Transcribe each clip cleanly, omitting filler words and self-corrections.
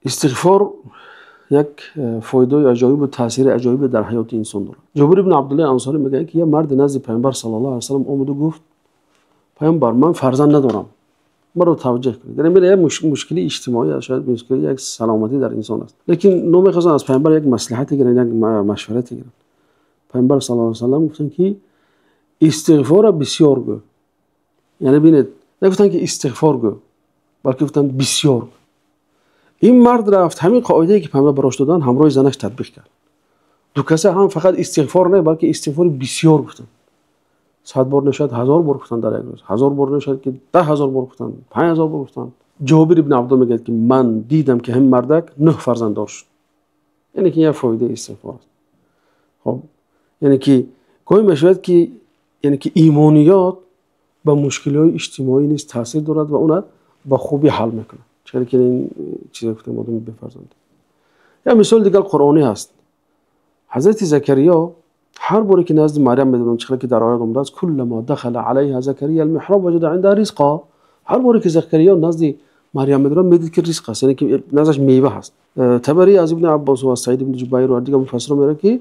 استغفار یک فایده عجایب و تاثیر عجایب در حیات انسان داره. جابر ابن عبدالله انصاری میگه که یه مرد نزد پیامبر صلی الله علیه و سلم اومد و گفت پیامبر من فرزند ندارم، مرا توجه کنید. یعنی میره مشکلی اجتماعی است، شاید مشکلی یک سلامتی در انسان است، لیکن نمیخواستن از پیامبر یک مصلحت گیرن، یک مشورت گیرن. پیامبر صلی الله علیه و سلم گفتن که استغفار بسیار گو. یعنی ببینید نگفتن که استغفار گو، بلکه گفتن بسیار گو. این مرد رفت همین قاعده که پیامبر براش دادن همراه زنش تطبیق کرد. دو کسی هم فقط استغفار نه بلکه استغفار بسیار گفتن. 100 بار نشد 1000 بار گفتن در یک روز، 1000 بار نشد که 10000 بار گفتن، 5000 بار گفتن. جابر ابن عبدالله میگه که من دیدم که همین مردک 9 فرزند داشت. یعنی که یه فایده استغفار است. خب یعنی که گاهی میشود که یعنی که ایمانیات به مشکلات اجتماعی نیز تاثیر دارد و اون با خوبی حل میکنه. چرا که این چیزا گفتم آدم بفرزند. یا مثال دیگر قرآنی هست. حضرت زکریا هر باری که نزد مریم میدونن، چرا که در آیات اومده است کلما دخل علیها زکریا المحراب وجد عندها رزقا. هر باری که زکریا نزد مریم میدونن میدید که رزق است، یعنی که نزدش میوه هست. تبری از ابن عباس و سعید بن جبیر و دیگر مفسران میگن که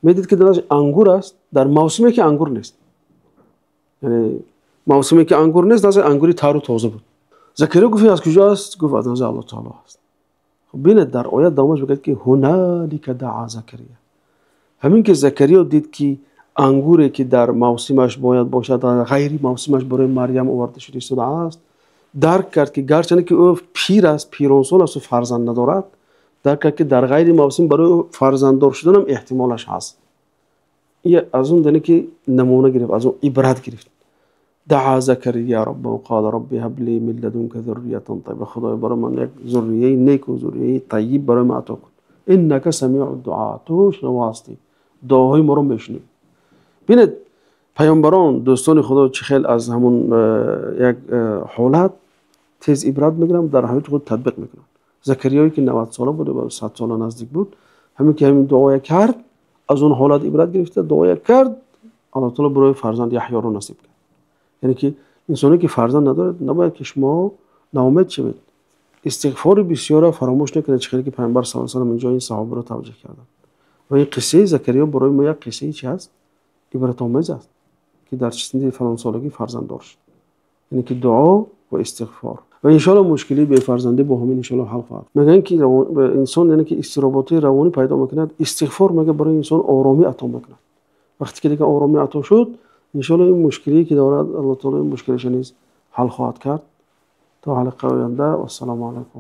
میدید که نزدش انگور است در موسمی که انگور نیست. یعنی موسمی که انگور نیست نزد انگوری تر و تازه بود. زکریا گفت از کجا است؟ گفت از نزد الله تعالی است. خب ببینید در آیات دومش میگه که هنالک دعا زکریا. همین که زکریا دید که انگوری که در موسمش باید باشد در غیر موسمش برای مریم آورده شده است، درک کرد که گرچه که او پیر است، پیرانسال است و فرزند ندارد، درک کرد که در غیر موسم برای فرزنددار شدن هم احتمالش هست. این از اون دنه که نمونه گرفت، از اون عبرت گرفت. دعا زکریا ربه قال ربی هب لی من لدنک ذریة طیبه. خدای برای من یک ذریه نیک و ذریه طیب برای من عطا کن. انک سمیع الدعاء. تو شنواستی دعاهای ما رو میشنوی. ببینید پیامبران دوستان خدا چه خیلی از همون یک حالت تیز عبرت میگیرن در حیات خود تطبیق میکنن. زکریایی که 90 ساله بود و 100 ساله نزدیک بود، همین که همین دعای کرد از اون حالت عبرت گرفته، دعای کرد الله تعالی برای فرزند یحیی رو نصیب کرد. یعنی که انسانی که فرزند نداره نباید که شما ناامید شوید. استغفار بسیار فراموش نکنید. چه که پیامبر صلی الله علیه و آله اینجا این صحابه رو توجیه کردن. و این قصه زکریا برای ما یک قصه چی هست؟ عبرت آمیز است که در سن فلان سالگی فرزند داشت. یعنی که دعا و استغفار و ان شاء الله مشکلی به فرزندی با همین ان شاء الله حل خواهد. میگن که انسان یعنی که اضطرابات روانی پیدا میکند، استغفار میگه برای انسان آرامی عطا میکند. وقتی که دیگه آرامی عطا شد ان شاء الله این مشکلی که دارد الله تعالی این مشکلش نیز حل خواهد کرد. تا حلقه آینده و السلام علیکم.